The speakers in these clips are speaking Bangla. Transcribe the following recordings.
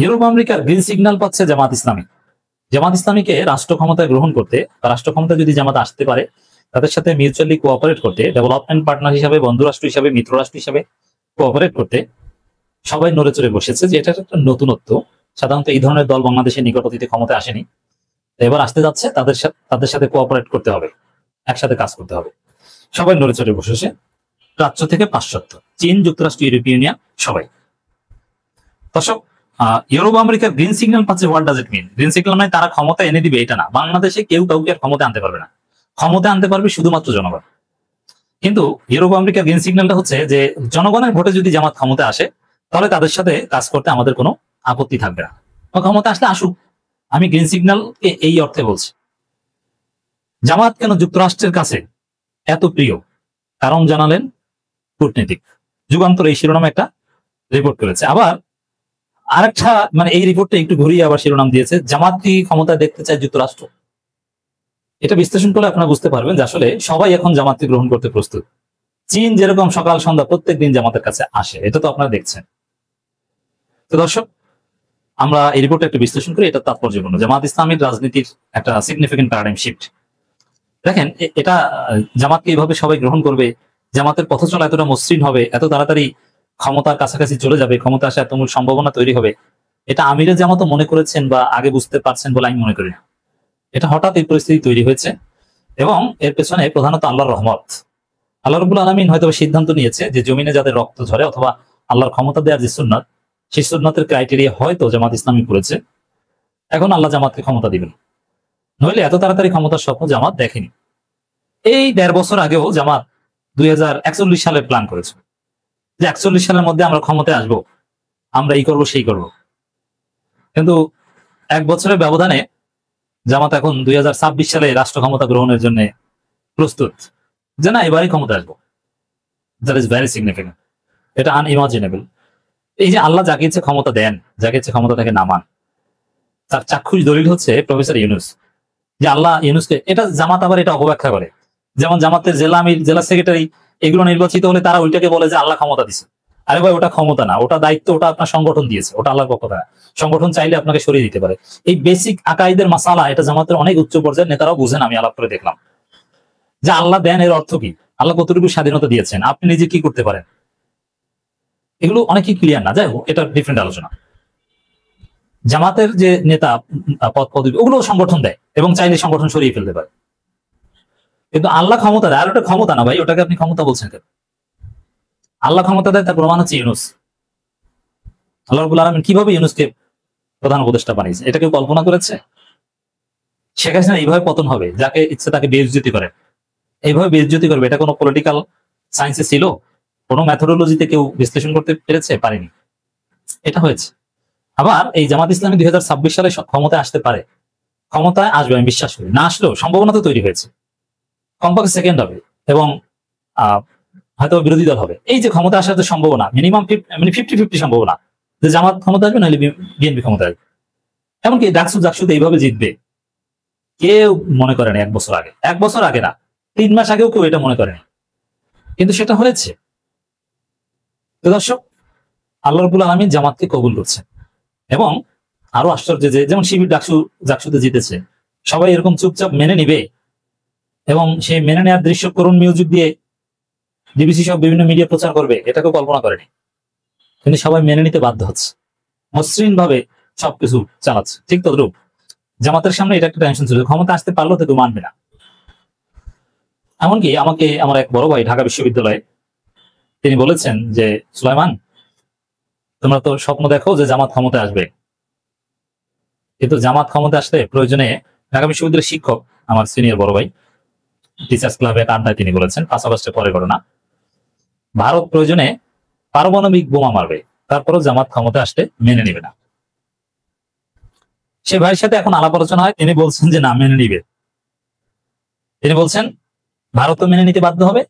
ইউরোপ আমেরিকার গ্রিন সিগন্যাল পাচ্ছে জামাত ইসলামী। জামাত ইসলামীকে রাষ্ট্র ক্ষমতায় গ্রহণ করতে বা রাষ্ট্র ক্ষমতা যদি জামাত আসতে পারে, তাদের সাথে মিউচুয়ালি কোঅপারেট করতে, ডেভেলপমেন্ট পার্টনার হিসাবে, বন্ধু রাষ্ট্র হিসাবে, মিত্র রাষ্ট্র হিসাবে কোঅপারেট করতে সবাই নড়ে চড়ে বসেছে, যে এটা একটা নতুনত্ব। সাধারণত এই ধরনের দল বাংলাদেশের নিকট অতীতে ক্ষমতায় আসেনি, এবার আসতে যাচ্ছে। তাদের সাথে কোঅপারেট করতে হবে, একসাথে কাজ করতে হবে। সবাই নড়ে চড়ে বসেছে, প্রাচ্য থেকে পাশ্চাত্য, চীন, যুক্তরাষ্ট্র, ইউরোপীয় ইউনিয়ন, সবাই। দর্শক, ইউরোপ আমেরিকার গ্রিন সিগন্যাল পাচ্ছে। What does it mean? Green signal মানে তারা ক্ষমতা এনে দিবে এটা না। বাংলাদেশে কেউ কাউকে আর ক্ষমতা আনতে পারবে না। ক্ষমতা আনতে পারবে শুধুমাত্র জনগণ। কিন্তু ইউরোপ আমেরিকার গ্রিন সিগন্যালটা হচ্ছে যে জনগণের ভোটে যদি জামাত ক্ষমতা আসে, তাহলে তাদের সাথে কাজ করতে আমাদের কোনো আপত্তি থাকবে না। ক্ষমতা আসলে আসুক। আমি গ্রিন সিগন্যাল এই অর্থে বলছি। জামাত কেন যুক্তরাষ্ট্রের কাছে এত প্রিয়? কারণ জানালেন কূটনীতিক। যুগান্তর এই শিরোনামে একটা রিপোর্ট করেছে। আবার আরেকটা, মানে এই রিপোর্টটা একটু ঘুরিয়ে আবার শিরোনাম দিয়েছে, জামাত কি ক্ষমতায় দেখতে চায় যুক্তরাষ্ট্র। এটা বিশ্লেষণ করলে আপনারা বুঝতে পারবেন যে আসলে সবাই এখন জামাতকে গ্রহণ করতে প্রস্তুত। চীন যেরকম সকাল সন্ধ্যা প্রত্যেকদিন জামাতের কাছে আসে, এটা তো আপনারা দেখছেন। তো দর্শক, আমরা এই রিপোর্টে একটু বিশ্লেষণ করি। এটা তাৎপর্যপূর্ণ। জামাত ইসলামীর রাজনীতির একটা সিগনিফিকেন্ট প্যারাডাইম শিফট। দেখেন, এটা জামাতকে এইভাবে সবাই গ্রহণ করবে, জামাতের পথ চলা এতটা মসৃণ হবে, এত তাড়াতাড়ি ক্ষমতার কাছাকাছি চলে যাবে, ক্ষমতা আসা এত মূল সম্ভাবনা তৈরি হবে, এটা আমিরের জামাতও মনে করেছেন বা আগে বুঝতে পারছেন বলে আমি মনে করি না। এটা হঠাৎ এই পরিস্থিতি তৈরি হয়েছে এবং এর পেছনে প্রধানত আল্লাহর রহমত। আল্লাহ রাব্বুল আলামিন হয়তো সিদ্ধান্ত নিয়েছে যে জমিনে যাদের রক্ত ঝরে অথবা আল্লাহর ক্ষমতা দেওয়ার যে সুন্নাত, সেই সুন্নাতের ক্রাইটেরিয়া হয়তো জামাত ইসলামী করেছে। এখন আল্লাহ জামাতকে ক্ষমতা দিবেন, নইলে এত তাড়াতাড়ি ক্ষমতার স্বপ্ন জামাত দেখেনি। এই 1.5 বছর আগেও জামাত 2041 সালের প্ল্যান করেছে যে 41 সালের মধ্যে আমরা ক্ষমতায় আসবো, আমরা এই করবো সেই করবো। কিন্তু 1 বছরের ব্যবধানে জামাত এখন 2026 সালে রাষ্ট্র ক্ষমতা গ্রহণের জন্য প্রস্তুত, যে না এবারই ক্ষমতা আসবো। That is very significant. এটা আনইমাজিনেবল। এই যে আল্লাহ যাকে ইচ্ছে ক্ষমতা দেন, যাকে ইচ্ছে ক্ষমতা থেকে নামান, তার চাক্ষুষ দলিল হচ্ছে প্রফেসর ইউনূস। যে আল্লাহ ইউনূসকে, এটা জামাত আবার এটা অপব্যাখ্যা করে। যেমন জামাতের জেলা আমির, জেলা সেক্রেটারি এগুলো নির্বাচিত হলে তারা ওইটাকে বলে যে আল্লাহ ক্ষমতা দিছে। আরে ভাই, ওটা ক্ষমতা না, ওটা দায়িত্ব, ওটা আপনার সংগঠন দিয়েছে, ওটা আল্লাহর পক্ষ থেকে। সংগঠন চাইলে আপনাকে সরিয়ে দিতে পারে। এই বেসিক আকাইদের মাসালা, এটা জামাতের অনেক উচ্চ পর্যায়ের নেতারাও বুঝেন, আমি আলাপ করে দেখলাম। যে আল্লাহ দেন এর অর্থ কি, আল্লাহ কতটুকু স্বাধীনতা দিয়েছেন, আপনি নিজে কি করতে পারেন, এগুলো অনেকেই ক্লিয়ার না। যাই হোক, এটা ডিফারেন্ট আলোচনা। জামাতের যে নেতা পদ পদবি, ওগুলো সংগঠন দেয় এবং চাইলে সংগঠন সরিয়ে ফেলতে পারে। কিন্তু আল্লাহ ক্ষমতা দেয়, আর ওটা ক্ষমতা না ভাই, ওটাকে আপনি ক্ষমতা বলছেন কেন? আল্লাহ ক্ষমতা দেয়, তার প্রমাণ হচ্ছে ইউনূস। আল্লাহ রাব্বুল আলামিন কিভাবে ইউনূসকে প্রধান উপদেষ্টা বানিয়েছে, এটা কেউ কল্পনা করেছে? শেখ হাসিনা এইভাবে পতন হবে, যাকে ইচ্ছে তাকে বেইজ্জতি করে, এইভাবে বেইজ্জতি করবে, এটা কোনো পলিটিক্যাল সায়েন্সে ছিল? কোনো ম্যাথোডোলজিতে কেউ বিশ্লেষণ করতে পেরেছে? পারেনি। এটা হয়েছে। আবার এই জামাত ইসলামী 2026 সালে ক্ষমতায় আসতে পারে, ক্ষমতায় আসবে আমি বিশ্বাস করি। না আসলেও সম্ভাবনা তো তৈরি হয়েছে, কমপক্ষে সেকেন্ড হবে এবং হয়তো বিরোধী দল হবে। এই যে ক্ষমতা আসার যে সম্ভাবনা, মিনিমাম 50-50 সম্ভাবনা যে জামাত ক্ষমতা আসবে, নাহলে বিএনপি ক্ষমতা আসবে। এমনকি জাকসুতে এইভাবে জিতবে কেউ মনে করেনি 1 বছর আগে। 1 বছর আগে না, 3 মাস আগেও কেউ এটা মনে করেনি, কিন্তু সেটা হয়েছে। তো দর্শক, আল্লাহ রাব্বুল আলামিন জামাতকে কবুল করছেন এবং আরো আশ্চর্য যে যেমন শিবির জাকসুতে জিতেছে, সবাই এরকম চুপচাপ মেনে নিবে এবং সেই মেনে নেওয়ার দৃশ্য করুণ মিউজিক দিয়ে ডিবিসি সব বিভিন্ন মিডিয়া প্রচার করবে, এটাকেও কল্পনা করেনি। কিন্তু সবাই মেনে নিতে বাধ্য হচ্ছে, মসৃণ ভাবে সবকিছু চালাচ্ছে। ঠিক তদ্রুপ জামাতের সামনে এটা একটা টেনশন ছিল, ক্ষমতা আসতে পারলেও তো কেউ মানবে না। এমনকি আমাকে আমার এক বড় ভাই ঢাকা বিশ্ববিদ্যালয়ে, তিনি বলেছেন যে সুলাইমান, তোমরা তো স্বপ্ন দেখো যে জামাত ক্ষমতায় আসবে, কিন্তু জামাত ক্ষমতা আসলে প্রয়োজনে, ঢাকা বিশ্ববিদ্যালয়ের শিক্ষক, আমার সিনিয়র বড় ভাই, টিচার্স ক্লাবে আড্ডায় তিনি বলেছেন, 5 আগস্টের পরে ঘটনা, ভারত প্রয়োজনে পারমাণবিক বোমা মারবে, তারপরও জামাত ক্ষমতা আসলে মেনে নিবে না। সে ভাইয়ের সাথে এখন আলাপ আলোচনা হয়, তিনি বলছেন যে না, মেনে নিবে। তিনি বলছেন ভারতও মেনে নিতে বাধ্য হবে,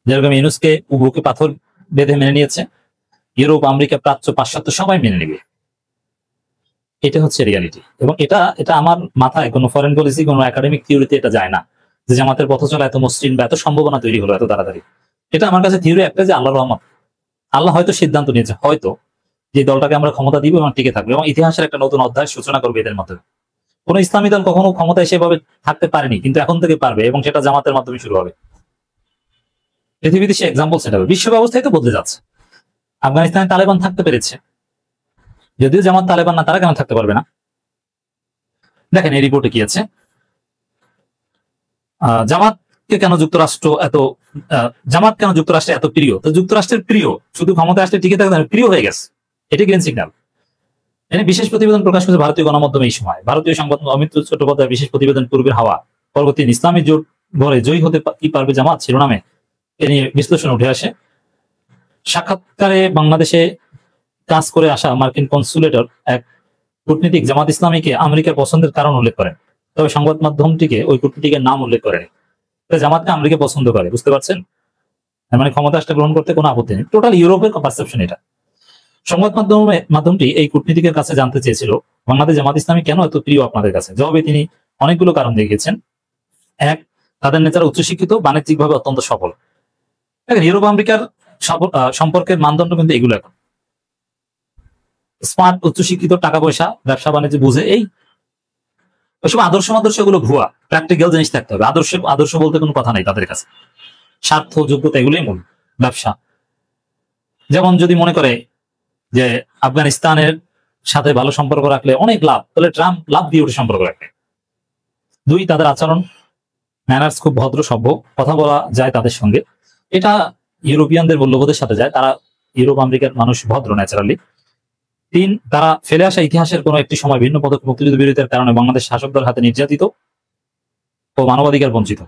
যেরকম ইউনূসকে বুকে পাথর বেঁধে মেনে নিয়েছে, ইউরোপ, আমেরিকা, প্রাচ্য, পাশ্চাত্য সবাই মেনে নিবে। এটা হচ্ছে রিয়ালিটি। এবং এটা আমার মাথায় কোনো ফরেন পলিসি, কোনো একাডেমিক থিওরিতে এটা যায় না যে জামাতের পথ চলা এত মসৃণ বা এত সম্ভাবনা তৈরি হলো এত তাড়াতাড়ি। এটা আমার কাছে থিওরি একটা, যে আল্লাহর রহমত। আল্লাহ হয়তো সিদ্ধান্ত নিয়েছে, হয়তো যে দলটাকে আমরা ক্ষমতা দিব এবং টিকে থাকবে এবং ইতিহাসের একটা নতুন অধ্যায়ের সূচনা করবে এদের মাধ্যমে। কোন ইসলামী দল কখনো ক্ষমতায় সেভাবে থাকতে পারেনি, কিন্তু এখন থেকে পারবে এবং সেটা জামাতের মাধ্যমে শুরু হবে। পৃথিবীতে সে এক্সাম্পল সেট হবে। বিশ্ব ব্যবস্থায় তো বদলে যাচ্ছে। আফগানিস্তানে তালেবান থাকতে পেরেছে, যদিও জামাত তালেবান না, তারা কেন থাকতে পারবে না? দেখেন এই রিপোর্টে কি আছে। জামাতকে কেন যুক্তরাষ্ট্র এত জামাত কেন যুক্তরাষ্ট্রে এত প্রিয়? তো যুক্তরাষ্ট্রের প্রিয় শুধু ক্ষমতা আসলে টিকে থাকতে প্রিয় হয়ে গেছে, এটি গ্রিন সিগন্যাল। এনে বিশেষ প্রতিবেদন প্রকাশ করেছে ভারতীয় গণমাধ্যমে এই সময়। ভারতীয় সংবাদ অমিত চট্টোপাধ্যায় বিশেষ প্রতিবেদন পূর্বের হাওয়া পরবর্তী ইসলামী জোট ঘরে জয়ী হতে কি পারবে জামাত শিরোনামে এ নিয়ে বিশ্লেষণ উঠে আসে। সাক্ষাৎকারে বাংলাদেশে কাজ করে আসা মার্কিন কনসুলেটর এক কূটনীতিক জামাত ইসলামীকে আমেরিকার পছন্দের কারণ উল্লেখ করেন, তবে সংবাদ মাধ্যমটিকে ওই কূটনীতিকের নাম উল্লেখ করেনি। জামাতকে আমেরিকা পছন্দ করে, বুঝতে পারছেন? মানে ক্ষমতা আসতে গ্রহণ করতে কোনো আপত্তি নেই। টোটাল ইউরোপের পারসেপশন এটা। সংবাদ মাধ্যমটি এই কূটনীতিকের কাছে জানতে চেয়েছিল বাংলাদেশ জামাত ইসলামী কেন এত প্রিয় আপনাদের কাছে। জবাবে তিনি অনেকগুলো কারণ দেখিয়েছেন। এক, তাদের নেতারা উচ্চশিক্ষিত, বাণিজ্যিকভাবে অত্যন্ত সফল। ইউরোপ আমেরিকার সম্পর্কের মানদণ্ড কিন্তু এগুলো এখন। স্মার্ট, উচ্চশিক্ষিত, টাকা পয়সা, ব্যবসা বাণিজ্য বুঝে, এই ওইসব আদর্শ এগুলো ভুয়া। প্র্যাকটিক্যাল জিনিস থাকতে হবে। আদর্শ বলতে কোনো কথা নাই তাদের কাছে। স্বার্থ, যোগ্যতা এগুলোই মূল। ব্যবসা, যেমন যদি মনে করে যে আফগানিস্তানের সাথে ভালো সম্পর্ক রাখলে অনেক লাভ, তাহলে ট্রাম্প লাভ দিয়ে ওঠে সম্পর্ক রাখবে। দুই, তাদের আচরণ ম্যানার্স খুব ভদ্র, সভ্য, কথা বলা যায় তাদের সঙ্গে। এটা ইউরোপিয়ানদের মূল্যবোধের সাথে যায়। তারা ইউরোপ আমেরিকার মানুষ ভদ্র ন্যাচারালি। তিন, তারা ফেলে আসা ইতিহাসের কোনো একটি সময় ভিন্ন পদক্ষেপ মুক্তিযুদ্ধ বিরোধীদের কারণে বাংলাদেশ শাসকদের হাতে নির্যাতিত ও মানবাধিকার বঞ্চিত।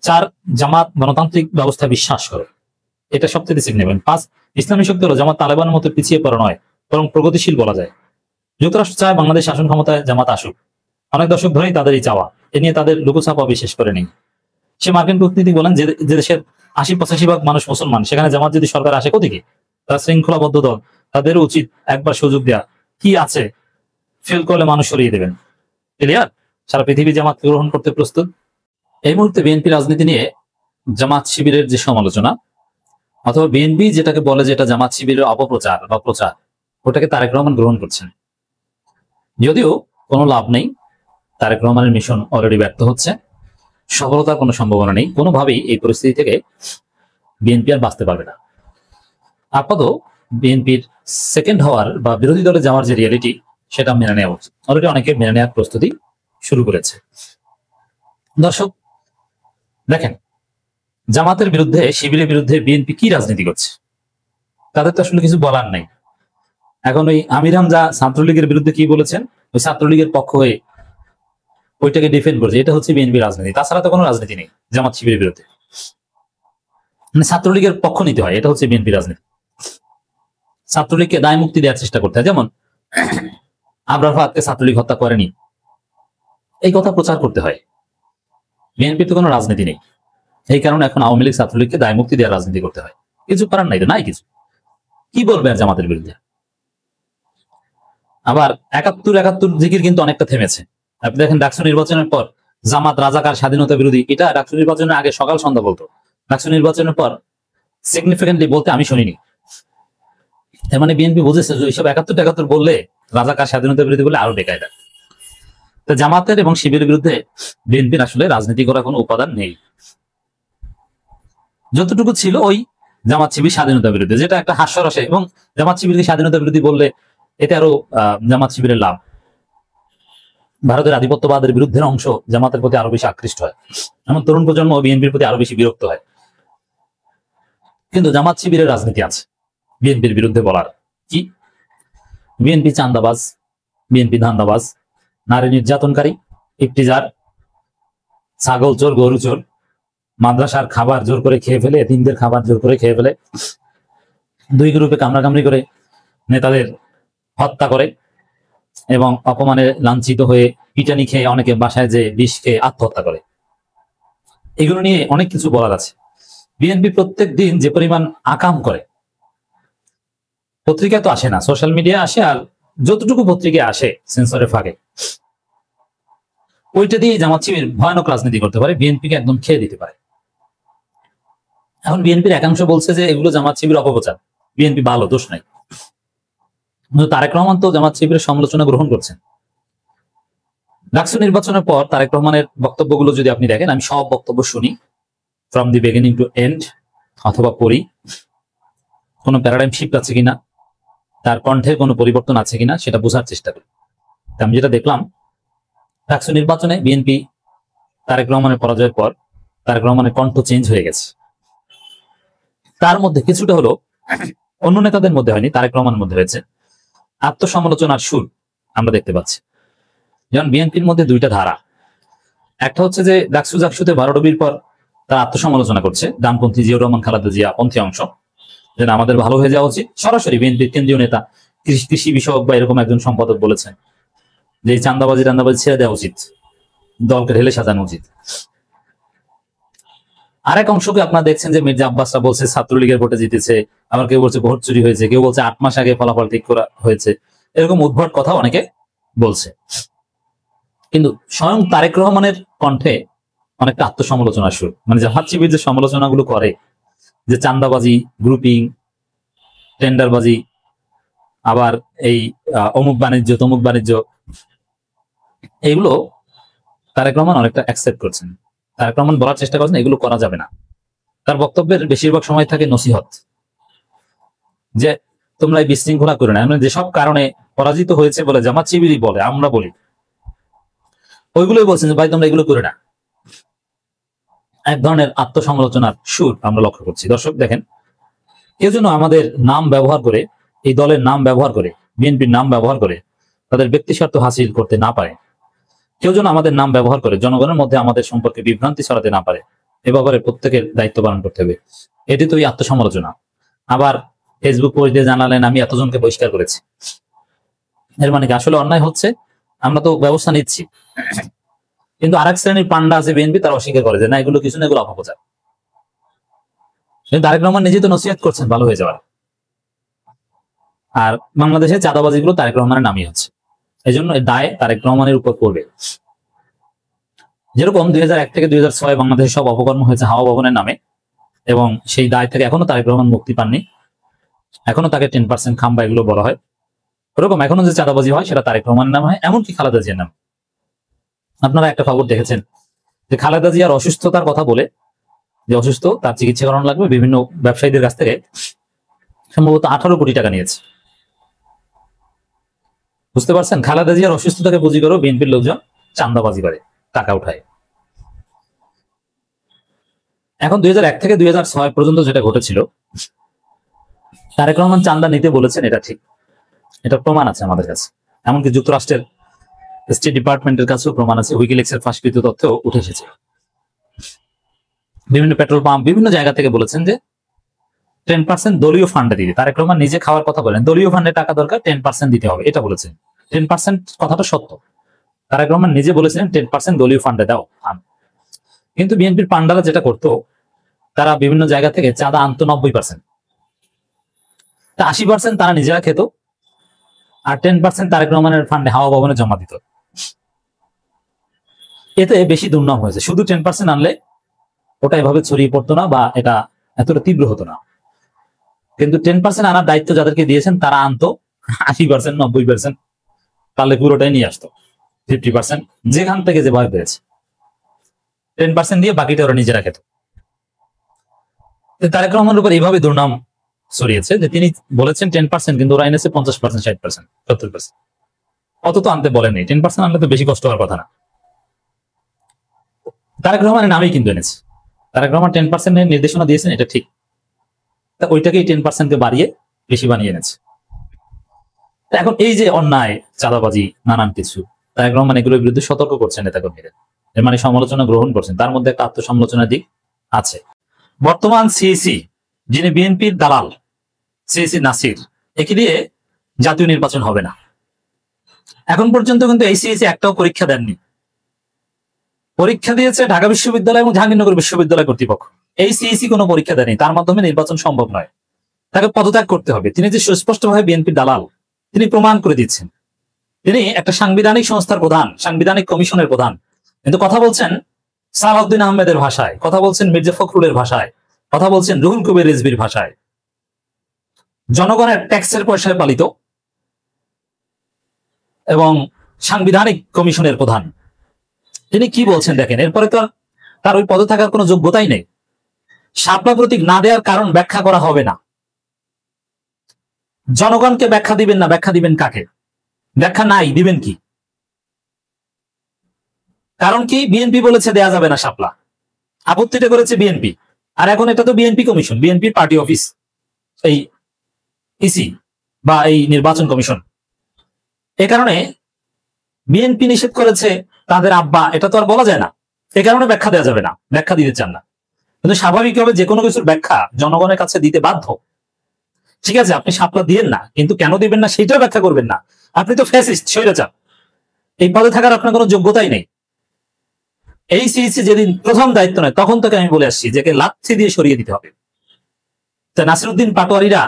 চার, জামাত গণতান্ত্রিক ব্যবস্থায় বিশ্বাস করে, এটা সবচেয়ে সিগনিফিকেন্ট। পাঁচ, ইসলামী শক্তি হলো জামাত তালেবানের মতো পিছিয়ে পড়া নয়, বরং প্রগতিশীল বলা যায়। যুক্তরাষ্ট্র চায় বাংলাদেশ শাসন ক্ষমতায় জামাত আসুক, অনেক দশক ধরেই তাদের এই চাওয়া। এ নিয়ে তাদের লুকোছাপা বিশেষ করে নেই। সে মার্কিন কূটনীতিক বলেন যে দেশের 80-85% মানুষ মুসলমান, সেখানে জামাত যদি সরকার আসে কোথেকে? তারা শৃঙ্খলাবদ্ধ দল, তাদের উচিত একবার সুযোগ দেয়া। কি আছে, ফেল করলে মানুষ সরিয়ে দেবেন। ক্লিয়ার? সারা পৃথিবী জামাত গ্রহণ করতে প্রস্তুত। এই মুহূর্তে বিএনপি রাজনীতি নিয়ে জামাত শিবিরের যে সমালোচনা, অথবা বিএনপি যেটাকে বলে যেটা জামাত শিবিরের অপপ্রচার বা প্রচার, ওটাকে তারেক রহমান গ্রহণ করছেন। যদিও কোনো লাভ নেই, তারেক রহমানের মিশন অলরেডি ব্যর্থ হচ্ছে, সফলতার কোনো সম্ভাবনা নেই। কোনোভাবেই এই পরিস্থিতি থেকে বিএনপি আর বাঁচতে পারবে না। আপাতত বিএনপির সেকেন্ড হওয়ার বা বিরোধী দলে যাওয়ার যে রিয়েলিটি, সেটা মেনে নেওয়া উচিত। অলরেডি অনেকে মেনে নেওয়ার প্রস্তুতি শুরু করেছে। দর্শক দেখেন, জামাতের বিরুদ্ধে, শিবিরের বিরুদ্ধে বিএনপি কি রাজনীতি করছে, তাদের তো আসলে কিছু বলার নাই। এখন ওই আমির হামজা ছাত্রলীগের বিরুদ্ধে কি বলেছেন, ওই ছাত্রলীগের পক্ষ হয়ে ওইটাকে ডিফেন্ড করছে, এটা হচ্ছে বিএনপি রাজনীতি। তাছাড়া তো কোনো রাজনীতি নেই জামাত শিবিরের বিরুদ্ধে। মানে ছাত্রলীগের পক্ষ নিতে হয়, এটা হচ্ছে বিএনপি রাজনীতি। ছাত্রলীগকে দায় মুক্তি দেওয়ার চেষ্টা করতে হয়। যেমন আবরার ফাহাদকে ছাত্রলীগ হত্যা করেনি, এই কথা প্রচার করতে হয়। বিএনপির তো কোনো রাজনীতি নেই, এই কারণে এখন আওয়ামী লীগ ছাত্রলীগকে দায় মুক্তি দেওয়ার রাজনীতি করতে হয়। কিছু করার নাই, নাই কিছু। কি বলবে আর জামাতের বিরুদ্ধে? আবার ৭১ জিকির কিন্তু অনেকটা থেমেছে। আপনি দেখেন ডাকসু নির্বাচনের পর জামাত রাজাকার, স্বাধীনতা বিরোধী, এটা ডাকসু নির্বাচনের আগে সকাল সন্ধ্যা বলতো। ডাকসু নির্বাচনের পর সিগনিফিকেন্টলি বলতে আমি শুনিনি। তার মানে বিএনপি বুঝেছে যে এইসব ৭১ বললে, রাজাকার, স্বাধীনতা বিরোধী বলে আরো বেকায়দা। তো জামাতের এবং শিবিরের বিরুদ্ধে বিএনপির আসলে রাজনীতি করার কোনো উপাদান নেই। যতটুকু ছিল ওই জামাত শিবির স্বাধীনতা বিরোধী, যেটা একটা হাস্যরসে, এবং জামাত শিবিরকে স্বাধীনতা বিরোধী বললে এতে আরো জামাত শিবিরের লাভ। ভারতের আধিপত্যবাদের বিরুদ্ধে অংশ জামাতের প্রতি আরো বেশি আকৃষ্ট হয়, এমন তরুণ প্রজন্ম বিএনপির প্রতি আরো বেশি বিরক্ত হয়। কিন্তু জামাত শিবিরের রাজনীতি আছে বিএনপির বিরুদ্ধে বলার। কি? বিএনপি চান্দাবাজ, বিএনপি ধান্দাবাজ, নারী নির্যাতনকারী, ইফতিজার, ছাগল চোর, গরু চোর, মাদ্রাসার খাবার জোর করে খেয়ে ফেলে, এতিমদের খাবার জোর করে খেয়ে ফেলে, দুই গ্রুপে কামড়াকামড়ি করে নেতাদের হত্যা করে, এবং অপমানে লাঞ্ছিত হয়ে পিটানি খেয়ে অনেকে বাসায় যে বিষ খেয়ে আত্মহত্যা করে। এগুলো নিয়ে অনেক কিছু বলার আছে। বিএনপি প্রত্যেক দিন যে পরিমাণ আকাম করে, পত্রিকায় তো আসে না, সোশ্যাল মিডিয়া আসে, আর যতটুকু পত্রিকায় আসে সেন্সরে ফাঁকে, ওইটা দিয়ে জামাত শিবির ভয়ানক রাজনীতি করতে পারে, বিএনপিকে একদম খেয়ে দিতে পারে। এখন বিএনপির একাংশ বলছে যে এগুলো জামাত শিবির অপপ্রচার, বিএনপি ভালো, দোষ নাই। কিন্তু তারেক রহমান তো জামাত শিবিরের সমালোচনা গ্রহণ করছেন। ডাকসু নির্বাচনের পর তারেক রহমানের বক্তব্যগুলো যদি আপনি দেখেন, আমি সব বক্তব্য শুনি from the beginning to end, অথবা পড়ি, কোনো প্যারাডাইম শিফট আছে কিনা, তার কণ্ঠে কোনো পরিবর্তন আছে কিনা সেটা বোঝার চেষ্টা করি। আমি যেটা দেখলাম, ডাকসু নির্বাচনে বিএনপি তারেক রহমানের পরাজয়ের পর তারেক রহমানের কণ্ঠ চেঞ্জ হয়ে গেছে। তার মধ্যে কিছুটা হলো অন্য নেতাদের মধ্যে হয়নি, তারেক রহমানের মধ্যে হয়েছে। আত্মসমালোচনার সুর আমরা দেখতে পাচ্ছি। যেমন বিএনপির মধ্যে দুইটা ধারা, একটা হচ্ছে যে ডাকসুতে 12 ডুবির পর তারা আত্মসমালোচনা করছে, ডানপন্থী জিয়াউর রহমান খালেদা জিয়া পন্থী অংশ, যে আমাদের ভালো হয়ে যাওয়া উচিত। সরাসরি বিএনপির কেন্দ্রীয় নেতা কৃষি বিষয়ক বা এরকম একজন সম্পাদক বলেছেন যে এই চান্দাবাজি ছেড়ে দেওয়া উচিত, দলকে ঢেলে সাজানো উচিত। আরেক অংশকে আপনারা দেখছেন যে মির্জা আব্বাসরা বলছে ছাত্রলীগের ভোটে জিতেছে, আবার কেউ বলছে ভোট চুরি হয়েছে, কেউ বলছে 8 মাস আগে ফলাফল ঠিক করা হয়েছে, এরকম উদ্ভট কথা অনেকে বলছে। কিন্তু স্বয়ং তারেক রহমানের কণ্ঠে অনেকটা আত্মসমালোচনার সুর, মানে জামাত শিবির যে সমালোচনাগুলো করে, যে চান্দাবাজি, গ্রুপিং, টেন্ডারবাজি, আবার এই অমুক বাণিজ্য তমুক বাণিজ্য, এইগুলো তারেক রহমান অনেকটা অ্যাকসেপ্ট করছেন। তারেক রহমান বলার চেষ্টা করছেন এগুলো করা যাবে না। তার বক্তব্যের বেশিরভাগ সময় থাকে নসিহত, যে তোমরা এই বিশৃঙ্খলা করে না, যেসব কারণে পরাজিত হয়েছে বলে জামাত শিবিরই বলে, আমরা বলি, ওইগুলোই বলছেন যে ভাই তোমরা এগুলো করে না। এক ধরনের আত্মসমালোচনার সুর আমরা লক্ষ্য করছি। দর্শক দেখেন, কেউ যেন আমাদের নাম ব্যবহার করে, এই দলের নাম ব্যবহার করে, বিএনপির নাম ব্যবহার করে তাদের ব্যক্তি স্বার্থ হাসিল করতে না পারে, কেউ যেন আমাদের নাম ব্যবহার করে জনগণের মধ্যে আমাদের সম্পর্কে বিভ্রান্তি ছড়াতে না পারে, এ ব্যাপারে প্রত্যেকের দায়িত্ব পালন করতে হবে। এটি তো এই আত্মসমালোচনা। আবার ফেসবুক পোস্ট দিয়ে জানালেন আমি এতজনকে বহিষ্কার করেছি, এর মানে কি আসলে অন্যায় হচ্ছে? আমরা তো ব্যবস্থা নিচ্ছি, কিন্তু আরেক শ্রেণীর পান্ডা আছে বিএনপি, তারা অস্বীকার করে যে না এগুলো কিছু না, এগুলো অপপ্রচার। তারেক রহমান নিজে তো নসিহত করছেন ভালো হয়ে যাওয়ার, আর বাংলাদেশে চাঁদাবাজি গুলো তারেক রহমানের নামই হচ্ছে, এই জন্য এই দায় তারেক রহমানের উপর পড়বে। যেরকম 2001 থেকে 2006 বাংলাদেশে সব অপকর্ম হয়েছে হাওয়া ভবনের নামে, এবং সেই দায় থেকে এখনো তারেক রহমান মুক্তি পাননি, এখনো তাকে 10% খাম্বা এগুলো বলা হয়। ওরকম এখনো যে চাঁদাবাজি হয় সেটা তারেক রহমানের নাম হয়, এমনকি খালেদা জিয়ার নাম। আপনারা একটা খবর দেখেছেন যে খালেদা জিয়ার অসুস্থতার কথা বলে, যে অসুস্থ, তার চিকিৎসা করানো লাগবে, বিভিন্ন ব্যবসায়ীদের কাছ থেকে সম্ভবত 18 কোটি টাকা নিয়েছে। বুঝতে পারছেন, খালেদা জিয়ার অসুস্থতাকে পুঁজি করে বিএনপির লোকজন চাঁদাবাজি করে, টাকা উঠায়। এখন 2001 থেকে 2006 পর্যন্ত যেটা ঘটেছিল, তারেক রহমান চাঁদা নিতে বলেছেন, এটা ঠিক, এটা প্রমাণ আছে আমাদের কাছে। এমনকি যুক্তরাষ্ট্রের স্টেট ডিপার্টমেন্টের কাছেও প্রমাণ আছে, উইকিলিক্সের ফাঁসকৃত তথ্য উঠে এসেছে। বিভিন্ন পেট্রোল পাম্প, বিভিন্ন জায়গা থেকে বলেছেন যে 10% দলীয় ফান্ডে দিতে। তারেক রহমান নিজে খাওয়ার কথা বলেন, দলীয় ফান্ডে টাকা দরকার, 10% দিতে হবে, এটা বলেছেন। 10% কথাটা সত্য, তারেক রহমান নিজে বলেছিলেন 10% দলীয় ফান্ডে দাও। কিন্তু বিএনপির পান্ডারা যেটা করতো, তারা বিভিন্ন জায়গা থেকে চাঁদা আনতো 90%, তা 80% তারা নিজেরা খেত, আর 10% তারেক রহমানের ফান্ডে হাওয়া ভবনে জমা দিত। এতে বেশি দুর্নাম হয়েছে। শুধু 10% আনলে ওটা এভাবে ছড়িয়ে পড়তো না, বা এটা এতটা তীব্র হতো না। কিন্তু 10% আনার দায়িত্ব যাদেরকে দিয়েছেন তারা আনতো 80%, 90%, তাহলে পুরোটাই নিয়ে আসতো 50%, যেখান থেকে যেভাবে পেয়েছে। 10% দিয়ে বাকিটা ওরা নিজেরা খেত। তারেক রহমানের উপর এইভাবে দুর্নাম ছড়িয়েছে যে তিনি বলেছেন 10%, কিন্তু ওরা এনেছে 50%, 60%, 70%। অত তো আনতে বলেনি, 10% আনলে তো বেশি কষ্ট হওয়ার কথা না। তারেক রহমানের নামেই কিন্তু এনেছে। তারেক রহমান 10% এর নির্দেশনা দিয়েছেন, এটা ঠিক, তা ওইটাকেই 10% বাড়িয়ে বেশি বানিয়ে এনেছে। এখন এই যে অন্যায়, চাঁদাবাজি, নানান কিছু, তারেক রহমান এগুলোর বিরুদ্ধে সতর্ক করছেন নেতাকর্মীদের, এর মানে সমালোচনা গ্রহণ করছেন, তার মধ্যে একটা আত্মসমালোচনার দিক আছে। বর্তমান সিইসি যিনি বিএনপির দালাল, সিইসি নাসির, একে দিয়ে জাতীয় নির্বাচন হবে না। এখন পর্যন্ত কিন্তু এই সিইসি একটাও পরীক্ষা দেননি। পরীক্ষা দিয়েছে ঢাকা বিশ্ববিদ্যালয় এবং জাহাঙ্গীরনগর বিশ্ববিদ্যালয় কর্তৃপক্ষ। এই সিইসি কোনো পরীক্ষা দেয়নি, তার মাধ্যমে নির্বাচন সম্ভব নয়, তাকে পদত্যাগ করতে হবে। তিনি যে সুস্পষ্টভাবে বিএনপির দালাল, তিনি প্রমাণ করে দিচ্ছেন। তিনি একটা সাংবিধানিক সংস্থার প্রধান, সাংবিধানিক কমিশনের প্রধান, কিন্তু কথা বলছেন সালাউদ্দিন আহমেদের ভাষায়, কথা বলছেন মির্জা ফখরুলের ভাষায়, কথা বলছেন রুহুল কবির রিজভির ভাষায়। জনগণের ট্যাক্সের পয়সায় পালিত এবং সাংবিধানিক কমিশনের প্রধান, তিনি কি বলছেন দেখেন। এরপরে তো তার ওই পদে থাকার কোনো যোগ্যতাই নেই। শাপলা প্রতীক না দেওয়ার কারণ ব্যাখ্যা করা হবে না। জনগণকে ব্যাখ্যা দিবেন না, ব্যাখ্যা দিবেন কাকে? ব্যাখ্যা নাই, দিবেন কি? কারণ কি? বিএনপি বলেছে দেয়া যাবে না শাপলা, আপত্তিটা করেছে বিএনপি। আর এখন এটা তো বিএনপি কমিশন, বিএনপির পার্টি অফিস, এই ইসি বা এই নির্বাচন কমিশন। এ কারণে বিএনপি নিষেধ করেছে, তাদের আব্বা, এটা তো আর বলা যায় না। এ কারণে ব্যাখ্যা দেওয়া যাবে না, ব্যাখ্যা দিতে চান না। কিন্তু স্বাভাবিকভাবে যে কোনো কিছুর ব্যাখ্যা জনগণের কাছে দিতে বাধ্য। ঠিক আছে, আপনি শাপলা দিয়েন না, কিন্তু কেন দিবেন না সেটাও ব্যাখ্যা করবেন না। আপনি তো ফ্যাসিস্ট, স্বৈরাচার, এই পদে থাকার আপনার কোনো যোগ্যতাই নেই। এই সিইসি যেদিন প্রথম দায়িত্ব নেয় তখন থেকে আমি বলে আসছি যে লাথি দিয়ে সরিয়ে দিতে হবে। তো নাসিরউদ্দিন পাটোয়ারিরা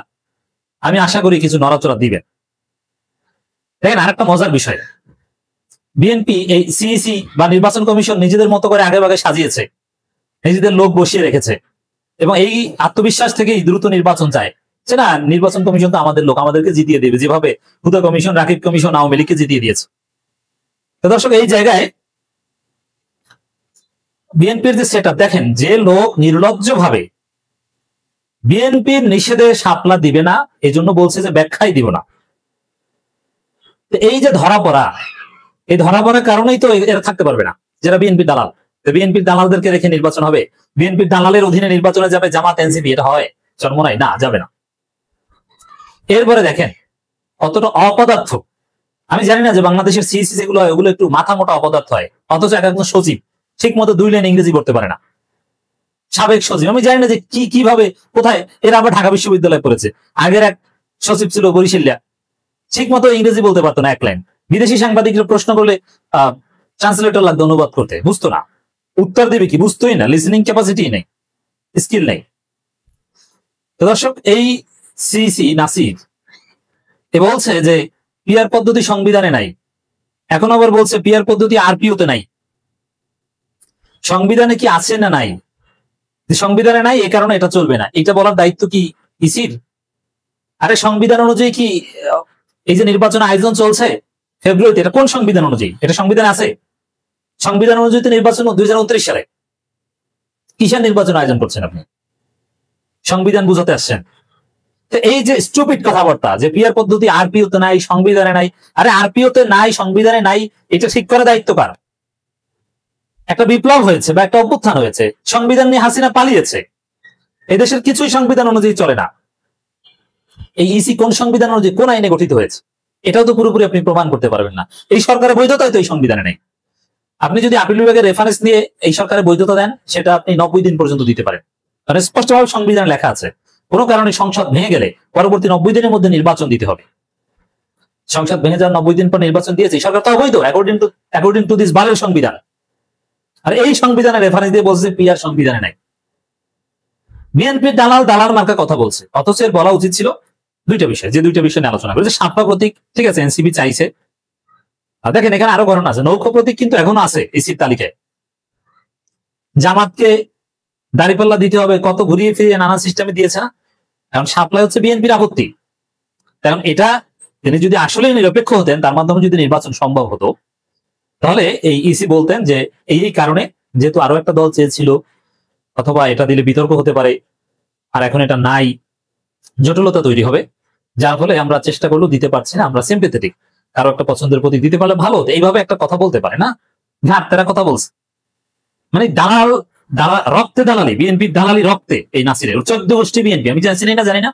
আমি আশা করি কিছু নড়াচড়া দিবেন। দেখেন আরেকটা মজার বিষয়, বিএনপি এই সিইসি বা নির্বাচন কমিশন নিজেদের মতো করে আগে ভাগে সাজিয়েছে, নিজেদের লোক বসিয়ে রেখেছে, এবং এই আত্মবিশ্বাস থেকেই দ্রুত নির্বাচন চায় যে না, নির্বাচন কমিশন তো আমাদের লোক, আমাদেরকে জিতিয়ে দেবে, যেভাবে হুদা কমিশন, রাকিব কমিশন আওয়ামী লীগকে জিতিয়ে দিয়েছে। তো দর্শক, এই জায়গায় বিএনপির যে সেটআপ দেখেন, যে লোক নির্লজ্জ ভাবে বিএনপির নিষেধে শাপলা দিবে না, এই জন্য বলছে যে ব্যাখ্যাই দিব না। এই যে ধরা পড়া, এই ধরা পড়ার কারণেই তো এরা থাকতে পারবে না, যারা বিএনপির দালাল। বিএনপির দালালদেরকে রেখে নির্বাচন হবে, বিএনপির দালালের অধীনে নির্বাচনে যাবে জামাত, এনসিপি, এটা হয়? চরমনাই না, যাবে না। এরপরে দেখেন কতটা অপদার্থ। আমি জানি না যে বাংলাদেশের সিইসি যেগুলো হয় ওগুলো একটু মাথা মোটা অপদার্থ হয়, অথচ একজন সচিব ঠিক মতো 2 লাইন ইংরেজি পড়তে পারে না, সাবেক সচিব। আমি জানি না যে কিভাবে কোথায় এরা আবার ঢাকা বিশ্ববিদ্যালয়ে পড়েছে। আগের এক সচিব ছিল বরিশালিয়া, ঠিক মতো ইংরেজি বলতে পারতো না 1 লাইন। বিদেশি সাংবাদিকরা প্রশ্ন করলে ট্রান্সলেটর লাগতো অনুবাদ করতে, বুঝতো না, উত্তর দেবে কি, বুঝতোই না, লিসনিং ক্যাপাসিটি নেই, স্কিল নেই। তো দর্শক, এই সিইসি নাসির এ বলছে যে পিআর পদ্ধতি সংবিধানে নাই, এখন আবার বলছে পিআর পদ্ধতি আরপিওতে নাই। সংবিধানে কি আছে না নাই? সংবিধানে নাই, এ কারণে এটা চলবে না, এটা বলার দায়িত্ব কি ইসির? আরে সংবিধান অনুযায়ী কি এই যে নির্বাচন আয়োজন চলছে ফেব্রুয়ারিতে, এটা কোন সংবিধান অনুযায়ী? এটা সংবিধান আছে? সংবিধান অনুযায়ী নির্বাচন 2029 সালে। কিসের নির্বাচন আয়োজন করছেন আপনি? সংবিধান বুঝাতে আসছেন? তো এই যে স্টুপিড কথাবার্তা যে পিআর পদ্ধতি আরপিওতে নাই, সংবিধানে নাই, আরে আরপিওতে নাই, সংবিধানে নাই, এটা ঠিক করার দায়িত্ব কার? একটা বিপ্লব হয়েছে বা একটা অভ্যুত্থান হয়েছে, সংবিধান নিয়ে হাসিনা পালিয়েছে, এই দেশের কিছুই সংবিধান অনুযায়ী চলে না। এই ইসি কোন সংবিধান অনুযায়ী, কোন আইনে গঠিত হয়েছে, এটাও তো পুরোপুরি আপনি প্রমাণ করতে পারবেন না। এই সরকারের বৈধতাই তো এই সংবিধানে নেই। আপনি যদি আপিল বিভাগের রেফারেন্স নিয়ে এই সরকারের বৈধতা দেন, সেটা আপনি 90 দিন পর্যন্ত দিতে পারেন, কারণ স্পষ্টভাবে সংবিধানে লেখা আছে কোনো কারণে সংসদ ভেঙে গেলে পরবর্তী 90 দিনের মধ্যে নির্বাচন দিতে হবে। সংসদ ভেঙে যাওয়ার 90 দিন পর নির্বাচন দিয়েছে, সরকার তো অবৈধ অ্যাকর্ডিং টু দিস বারের সংবিধান। আর এই সংবিধানের রেফারেন্স দিয়ে বলছে পিআর সংবিধানে নাই। বিএনপির দালাল মার্কা কথা বলছে, অথচ এর বলা উচিত ছিল 2টা বিষয়, যে 2টা বিষয় নিয়ে আলোচনা করেছে। শাপলা প্রতীক, ঠিক আছে, এনসিপি চাইছে। আর দেখেন এখানে আরো ঘটনা আছে, নৌকা প্রতীক কিন্তু এখনো আছে ইসির তালিকায়। জামাতকে দাঁড়িপাল্লা দিতে হবে, কত ঘুরিয়ে ফিরিয়ে নানা সিস্টেমে দিয়েছে না। এখন শাপলায় হচ্ছে বিএনপির আপত্তি। কারণ এটা তিনি যদি আসলে নিরপেক্ষ হতেন, তার মাধ্যমে যদি নির্বাচন সম্ভব হতো, তাহলে এই ইসি বলতেন যে এই কারণে, যেহেতু আরো একটা দল চেয়েছিল, অথবা এটা দিলে বিতর্ক হতে পারে, আর এখন এটা নাই, জটিলতা তৈরি হবে, যার ফলে আমরা চেষ্টা করলেও দিতে পারছি না, আমরা সিম্পেথেটিক, কারো একটা পছন্দের প্রতীক দিতে পারলে ভালো হতো। এইভাবে একটা কথা বলতে পারে না, ঘাট তারা কথা বলছে। মানে দালাল রক্তে দালালি, বিএনপির দালালি রক্তে এই নাসিরের 14 গোষ্ঠী বিএনপি। আমি চিনি না,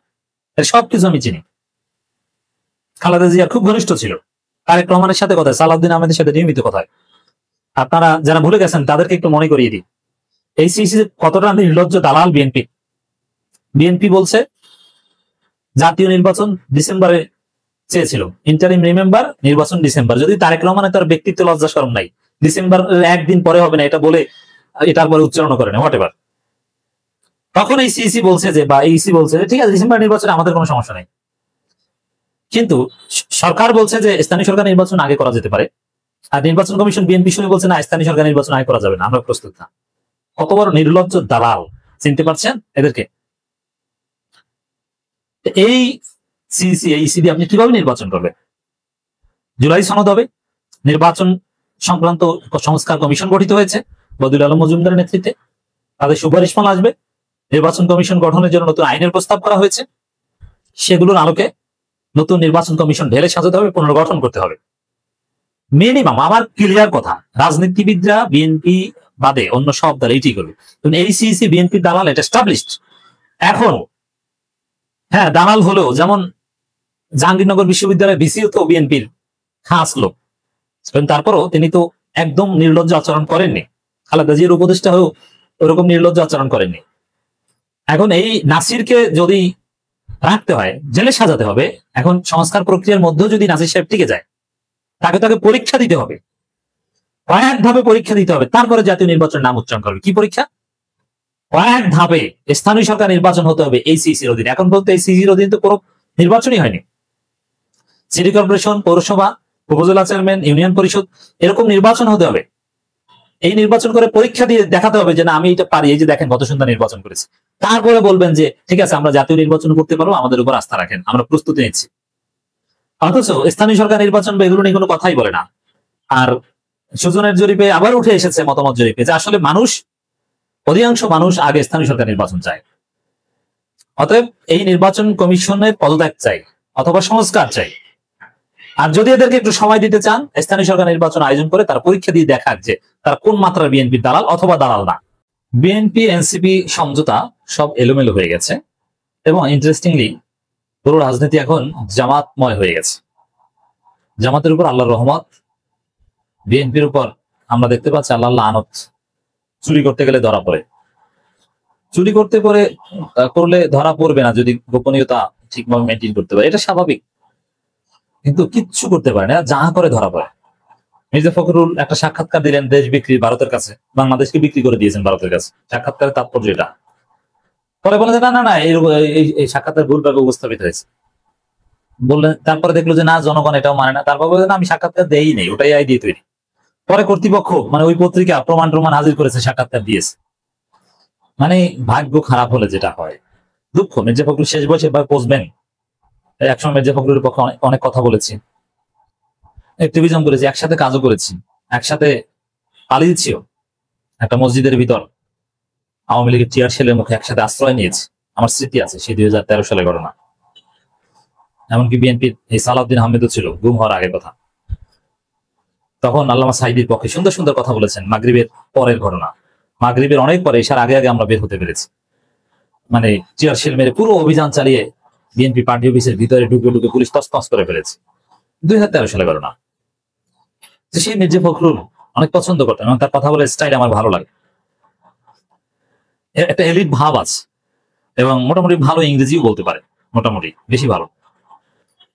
সবকিছু আমি চিনি। খালেদা জিয়ার খুব ঘনিষ্ঠ ছিল, তারেক রহমানের সাথে কথা, সালাউদ্দিন আহমেদের সাথে নিয়মিত কথা। আপনারা যারা ভুলে গেছেন তাদেরকে একটু মনে করিয়ে দিই, এই সিসি কতটা নির্লজ্জ দালাল বিএনপি। বিএনপি বলছে জাতীয় নির্বাচন ডিসেম্বরে চেয়েছিল, ইন্টারিম রিমেম্বার, নির্বাচন ডিসেম্বর। যদি তারেক রহমানের তার ব্যক্তিত্ব লজ্জা শরম নাই, ডিসেম্বর 1 দিন পরে হবে না এটা বলে এটার পরে উচ্চারণ করে না, হোয়াটএভার। তখন এই সিইসি বলছে যে, বা ইসি বলছে যে ঠিক আছে, ডিসেম্বর নির্বাচনে আমাদের কোনো সমস্যা নাই। কিন্তু সরকার বলছে যে স্থানীয় সরকার নির্বাচন আগে করা যেতে পারে, আর নির্বাচন কমিশন বিএনপি শুনে বলছে না, স্থানীয় সরকার নির্বাচন আগে করা যাবে না, আমরা প্রস্তুত না। কত বড় নির্লজ্জ দালাল, চিনতে পারছেন এদেরকে? এই সিইসি, এই ইসি দিয়ে আপনি কিভাবে নির্বাচন করবেন? জুলাই সনদ হবে, নির্বাচন সংক্রান্ত সংস্কার কমিশন গঠিত হয়েছে বদিউল আলম মজুমদারের নেতৃত্বে, তাদের সুপারিশ ফল আসবে, নির্বাচন কমিশন গঠনের জন্য নতুন আইনের প্রস্তাব করা হয়েছে, সেগুলোর আলোকে নতুন নির্বাচন কমিশন ঢেলে সাজাতে হবে, পুনর্গঠন করতে হবে। মিনিমাম আমার ক্লিয়ার কথা, রাজনীতিবিদরা বিএনপি বাদে অন্য সব দল এইটি করবে। এইসিসি বিএনপির দালাল, এটা এস্টাবলিশড। এখন হ্যাঁ, দালাল হলেও যেমন জাহাঙ্গীরনগর বিশ্ববিদ্যালয়ের ভিসিও তো বিএনপির খাস লোক, তারপরও তিনি তো একদম নির্লজ্জ আচরণ করেননি। খালেদা জিয়ার উপদেষ্টা হয়েও ওরকম নির্লজ্জ আচরণ করেননি। এখন এই নাসিরকে যদি রাখতে হয়, জেলে সাজাতে হবে। এখন সংস্কার প্রক্রিয়ার মধ্যেও যদি নাসির সাহেব টিকে যায়, তাকে পরীক্ষা দিতে হবে, কয়েক ধাপে পরীক্ষা দিতে হবে, তারপরে জাতীয় নির্বাচনের নাম উচ্চারণ করবে। কি পরীক্ষা? কয়েক ধাপে স্থানীয় সরকার নির্বাচন হতে হবে এইসিসির অধীনে। এখন বলতে এইসিসির অধীনে তো কোনো নির্বাচনই হয়নি। সিটি কর্পোরেশন, পৌরসভা, উপজেলা চেয়ারম্যান, ইউনিয়ন পরিষদ, এরকম নির্বাচন হতে হবে। এই নির্বাচন করে পরীক্ষা দিয়ে দেখাতে হবে যে না, আমি এটা পারি। এই যে দেখেন কত সুন্দর নির্বাচন করেছি। তারপরে বলবেন যে ঠিক আছে, আমরা জাতীয় নির্বাচন করতে পারবো, আমাদের উপর আস্থা রাখেন, আমরা প্রস্তুতি নিচ্ছি। অথচ স্থানীয় সরকার নির্বাচন বা এগুলো নিয়ে কোনো কথাই বলে না। আর সুজনের জরিপে আবার উঠে এসেছে, মতামত জরিপে, যে আসলে অধিকাংশ মানুষ আগে স্থানীয় সরকার নির্বাচন চায়। অতএব এই নির্বাচন কমিশনের পদত্যাগ চাই অথবা সংস্কার চাই। আর যদি এদেরকে একটু সময় দিতে চান, স্থানীয় সরকার নির্বাচন আয়োজন করে তার পরীক্ষা দিয়ে দেখাক যে তার কোন মাত্রার বিএনপির দালাল অথবা দালাল না। বিএনপি এনসিপি সমঝোতা সব এলোমেলো হয়ে গেছে এবং ইন্টারেস্টিংলি পুরো রাজনীতি এখন জামাতময় হয়ে গেছে। জামাতের উপর আল্লাহর রহমত, বিএনপির উপর আমরা দেখতে পাচ্ছি আল্লাহ লানত। চুরি করতে গেলে ধরা পড়ে, চুরি করলে ধরা পড়বে না যদি গোপনীয়তা ঠিকভাবে মেনটেন করতে পারে, এটা স্বাভাবিক। কিন্তু কিচ্ছু করতে পারে না, যা করে ধরা পড়ে। মির্জা ফখরুল একটা সাক্ষাৎকার দিলেন দেশ বিক্রি ভারতের কাছে, বাংলাদেশকে বিক্রি করে দিয়েছেন ভারতের কাছে। সাক্ষাৎকারের তাৎপর্য এটা। পরে বলে যে না, এই সাক্ষাৎকার ভুলভাবে উপস্থাপিত হয়েছে বললেন। তারপরে দেখলো যে না, জনগণ এটাও মানে না। তারপর বলে না, আমি সাক্ষাৎকার দেই নেই, ওটাই আই দিয়ে তৈরি। পরে কর্তৃপক্ষ মানে ওই পত্রিকা প্রমাণ হাজির করেছে, সাক্ষাৎকার দিয়েছে। মানে ভাগ্য খারাপ হলে যেটা হয়, দুঃখ। মির্জা ফখরুল শেষ বয়সে এভাবে পৌঁছবেন। একসময় মির্জা ফখরুলের পক্ষে অনেক কথা বলেছি, অ্যাক্টিভিজম করেছি, একসাথে কাজও করেছি, একসাথে পালিয়েছিও। একটা মসজিদের ভিতর আওয়ামী লীগের চেয়ার শেলের মুখে একসাথে আশ্রয় নিয়েছি, আমার স্মৃতি আছে, সেই 2013 সালের ঘটনা। এমনকি বিএনপির এই সালাউদ্দিন আহমেদও ছিল, গুম হওয়ার আগের কথা। তখন আল্লামা সাঈদীর পক্ষে সুন্দর সুন্দর কথা বলেছেন। মাগরিবের পরের ঘটনা, মাগরিবের অনেক পরে, এসার আগে আমরা বের হতে পেরেছি। মানে চেয়ার শেল মেরে পুরো অভিযান চালিয়ে বিএনপি পার্টি অফিসের ভিতরে ঢুকে পুলিশ তছনছ করে ফেলেছে। 2013 সালের ঘটনা। সেই মির্জা ফখরুল অনেক পছন্দ করতেন এবং তার কথা বলার স্টাইল আমার ভালো লাগে। একটা এলিট ভাব আছে এবং মোটামুটি ভালো ইংরেজিও বলতে পারে, মোটামুটি বেশি ভালো।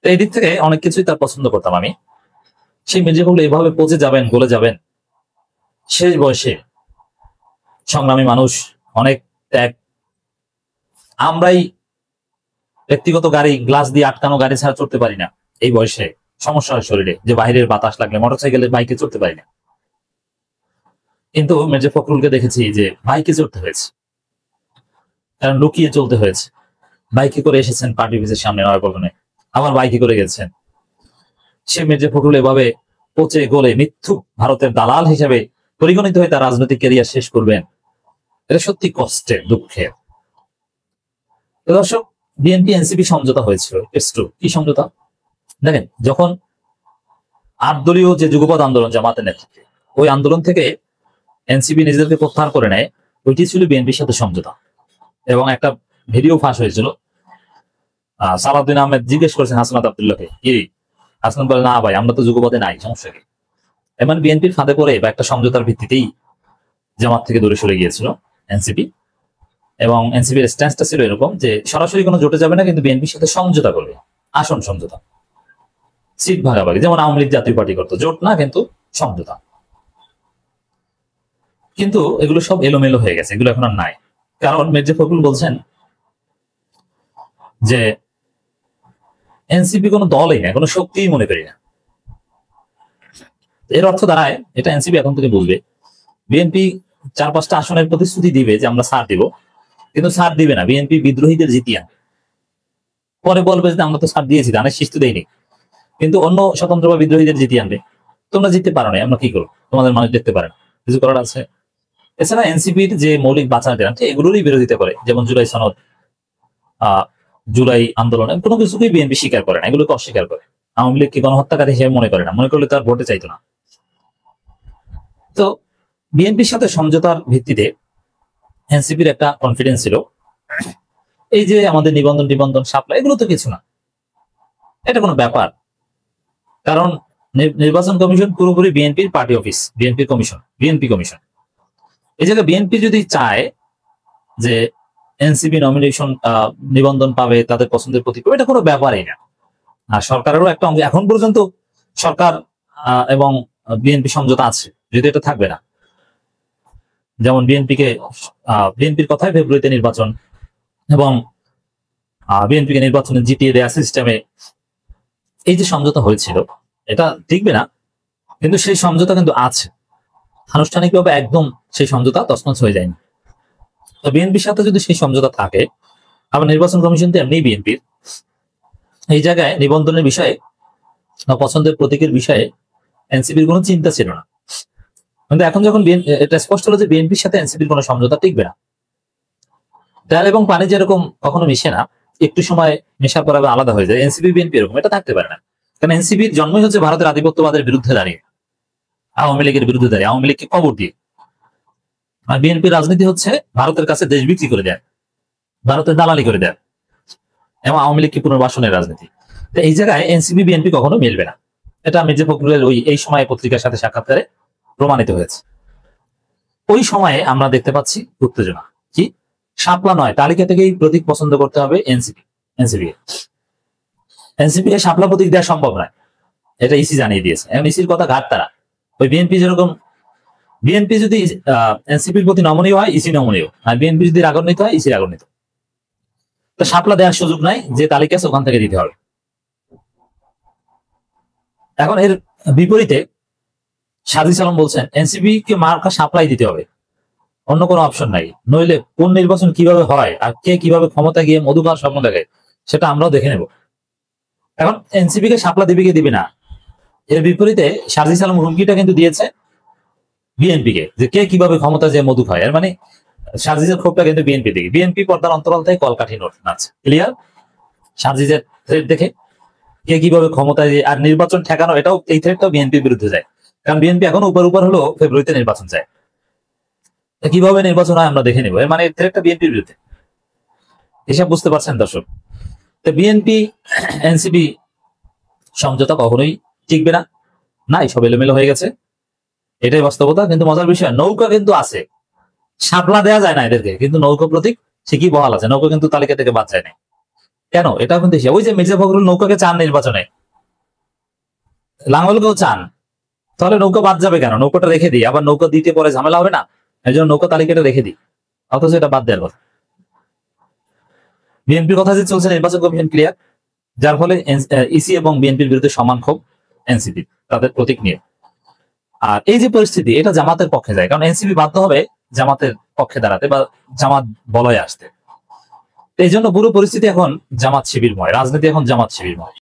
এই দিক থেকে অনেক কিছুই তার পছন্দ করতাম আমি। সেই মির্জা ফখরুল এভাবে পচে যাবেন, গলে যাবেন, শেষ বয়সে সংগ্রামী মানুষ, অনেক ত্যাগ। আমরাই ব্যক্তিগত গাড়ি, গ্লাস দিয়ে আটকানো গাড়ি ছাড়া চড়তে পারি না। এই বয়সে সমস্যা হয় শরীরে, যে বাইরের বাতাস লাগলে মোটরসাইকেলের, বাইকে চড়তে পারি না। কিন্তু মির্জা ফখরুলকে দেখেছি যে বাইকে চড়তে হয়েছে, কারণ লুকিয়ে চলতে হয়েছে। বাইকে করে এসেছেন পার্টি অফিসের সামনে নয়াপল্টনে, আবার বাইকে করে গেছেন। সে মির্জা ফখরুল এভাবে পচে গলে মিথ্যুক ভারতের দালাল হিসেবে পরিগণিত হয়ে তার রাজনৈতিক ক্যারিয়ার শেষ করবেন, এটা সত্যি কষ্টের, দুঃখের। দর্শক, বিএনপি এনসিপি সমঝোতা হয়েছিল, কি সমঝোতা দেখেন। যখন 8 দলীয় যে যুগপৎ আন্দোলন জামাতের নেতৃত্বে, ওই আন্দোলন থেকে এনসিপি নিজেদেরকে প্রত্যাহার করে নেয়, ওইটি ছিল বিএনপির সাথে সমঝোতা। এবং একটা ভিডিও ফাঁস হয়েছিল। সালাউদ্দিন আহমেদ জিজ্ঞেস করেছেন হাসনাত আব্দুল্লাহকে, কি? হাসনাত বলে, না ভাই, আমরা তো যুগপথে নাই, সমস্যা কি? এমন বিএনপির ফাঁদে পড়ে বা একটা সমঝোতার ভিত্তিতেই জামাত থেকে দূরে সরে গিয়েছিল এনসিপি। এবং এনসিপির স্ট্যান্সটা ছিল এরকম যে সরাসরি কোনো জোটে যাবে না, কিন্তু বিএনপির সাথে সমঝোতা করবে, আসন সমঝোতা, সিট ভাগাভাগি, যেমন আওয়ামী লীগ জাতীয় পার্টি করতো, জোট না কিন্তু সমঝোতা। কিন্তু এগুলো সব এলোমেলো হয়ে গেছে, এগুলো এখন আর নাই। কারণ মির্জা ফখরুল বলছেন যে এনসিপি কোনো দলই না, কোনো শক্তিই মনে করি না। এর অর্থ দাঁড়ায়, এটা এনসিপি এখন থেকে বুঝবে, বিএনপি 4-5টা আসনের প্রতিশ্রুতি দিবে যে আমরা ছাড় দিব, কিন্তু ছাড় দিবে না, বিএনপি বিদ্রোহীদের জিতিয়া পরে বলবে যে আমরা তো ছাড় দিয়েছি, ধানের শীষ তো দেয়নি। কিন্তু অন্য স্বতন্ত্র বা বিদ্রোহীদের জিতিয়ে আনবে। তোমরা জিততে পারো না, আমরা কি করবো? তোমাদের মানুষ দেখতে পারে না, কিছু করার আছে? এছাড়া এনসিপির যে মৌলিক বাঁচার গ্রান্ট এগুলোরই বিরোধিতা করে, যেমন জুলাই সনদ, জুলাই আন্দোলন, কোনো কিছুকেই বিএনপি স্বীকার করে না, এগুলোকে অস্বীকার করে। আওয়ামী লীগকে গণহত্যাকারী হিসেবে মনে করে না, মনে করলে তার ভোটে চাইতো না। তো বিএনপির সাথে সমঝোতার ভিত্তিতে এনসিপির একটা কনফিডেন্স ছিল, এই যে আমাদের নিবন্ধন সাপ্লাই এগুলো তো কিছু না, এটা কোনো ব্যাপার। কারণ নির্বাচন কমিশন পুরোপুরি বিএনপির পার্টি অফিস, বিএনপি কমিশন। এই জায়গায় বিএনপি যদি চায় যে এনসিপি নমিনেশন নিবন্ধন পাবে, তাদের পছন্দের প্রতীক পাবে, এটা কোনো ব্যাপারই না। আর সরকারেরও একটা অংশ, এখন পর্যন্ত সরকার এবং বিএনপি সমঝোতা আছে, যদি এটা থাকবে না। যেমন বিএনপির কথায় ফেব্রুয়ারিতে নির্বাচন এবং বিএনপিকে নির্বাচনে জিতিয়ে দেওয়া সিস্টেমে এই যে সমঝোতা হয়েছিল, এটা টিকবে না, কিন্তু সেই সমঝোতা কিন্তু আছে। আনুষ্ঠানিকভাবে একদম সেই সমঝোতা তছনছ হয়ে যায়নি। তো বিএনপির সাথে যদি সেই সমঝোতা থাকে, আবার নির্বাচন কমিশন তো এমনি বিএনপির, এই জায়গায় নিবন্ধনের বিষয়ে বা পছন্দের প্রতীকের বিষয়ে এনসিপির কোনো চিন্তা ছিল না। কিন্তু এখন যখন এটা স্পষ্ট হলো যে বিএনপির সাথে এনসিপির কোনো সমঝোতা টিকবে না। তেল এবং পানি যেরকম কখনো মিশে না, একটু সময় মেশার পর আবার আলাদা হয়ে যায়, এনসিপি বিএনপি এরকম এটা থাকতে পারে না। কারণ এনসিপির জন্মই হচ্ছে ভারতের আধিপত্যবাদের বিরুদ্ধে দাঁড়িয়ে, আওয়ামী লীগের বিরুদ্ধে দাঁড়িয়ে, আওয়ামী লীগকে কবর দিয়ে। আর বিএনপির রাজনীতি হচ্ছে ভারতের কাছে দেশ বিক্রি করে দেয়, ভারতের দালালি করে দেয়, এবং আওয়ামী লীগকে পুনর্বাসনের রাজনীতি। তো এই জায়গায় এনসিপি বিএনপি কখনো মিলবে না, এটা মির্জা ফখরুলের এই সময়ে পত্রিকার সাথে সাক্ষাৎকারে প্রমাণিত হয়েছে। ওই সময়ে আমরা দেখতে পাচ্ছি উত্তেজনা, কি শাপলা নয়, তালিকা থেকেই প্রতীক পছন্দ করতে হবে এনসিপি শাপলা প্রতীক দেওয়া সম্ভব নয়, এটা ইসি জানিয়ে দিয়েছে। এখন ইসির কথা ঘাট তারা, ওই বিএনপি যেরকম, বিএনপি যদি এনসিপির প্রতি নমনীয় হয়, ইসি নমনীয়, আর বিএনপি যদি রাগান্বিত হয়, ইসি রাগান্বিত। তো শাপলা দেওয়ার সুযোগ নাই, যে তালিকা আছে ওখান থেকে দিতে হবে। এখন এর বিপরীতে সাজিদ আলম বলছেন এনসিপি কে মার্কা সাপ্লাই দিতে হবে, অন্য কোনো অপশন নাই, নইলে কোন নির্বাচন কিভাবে হয় আর কে কিভাবে ক্ষমতা গিয়ে মধু খাওয়ার স্বপ্ন দেখে সেটা আমরাও দেখে নেব। এখন এনসিপি কে সাপ্লা দিবে কি দিবে না, এর বিপরীতে সাজিদ আলম হুমকিটা কিন্তু দিয়েছে বিএনপি কে, যে কে কিভাবে ক্ষমতা যে মধু খায়। এর মানে সাজিদের ক্ষোভটা কিন্তু বিএনপি দিকে, বিএনপি পর্দার অন্তরাল থেকে কলকাঠি নোট নাচছে, ক্লিয়ার। সাজিদের থ্রেট দেখে কে কিভাবে ক্ষমতায়, আর নির্বাচন ঠেকানো, এটাও এই থ্রেটটাও বিএনপির বিরুদ্ধে যায়, কারণ বিএনপি এখন উপর হলো ফেব্রুয়ারিতে নির্বাচন চায়। কিভাবে নির্বাচন হয় আমরা দেখে নিব, এর মানে থ্রেটটা বিএনপির বিরুদ্ধে, এসব বুঝতে পারছেন দর্শক? তো বিএনপি এনসিপি সমঝোতা কখনোই টিকবে না, নাই, সব এলোমেলো হয়ে গেছে, এটাই বাস্তবতা। কিন্তু মজার বিষয়, নৌকা কিন্তু আছে, শাপলা দেওয়া যায় না এদেরকে, কিন্তু নৌকা প্রতীক ঠিকই বহাল আছে, নৌকা কিন্তু তালিকা থেকে বাদ যায় না। কেন? এটাও কিন্তু ওই যে মির্জা ফখরুল নৌকাকে চান নির্বাচনে, লাঙ্গলকেও চান, তাহলে নৌকা বাদ যাবে কেন? নৌকাটা রেখে দিই, আবার নৌকা দিতে পরে ঝামেলা হবে না, এই জন্য নৌকা তালিকাটা রেখে দিই, অথচ এটা বাদ দেওয়ার কথা। বিএনপির কথা যে চলছে নির্বাচন কমিশন ক্লিয়ার, যার ফলে ইসি এবং বিএনপির বিরুদ্ধে সমান ক্ষোভ এনসিপি তাদের প্রতীক নিয়ে। আর এই যে পরিস্থিতি, এটা জামাতের পক্ষে যায়, কারণ এনসিপি বাধ্য হবে জামাতের পক্ষে দাঁড়াতে বা জামাত বলয়ে আসতে। এই জন্য পুরো পরিস্থিতি এখন জামাত শিবিরময়, রাজনীতি এখন জামাত শিবিরময়।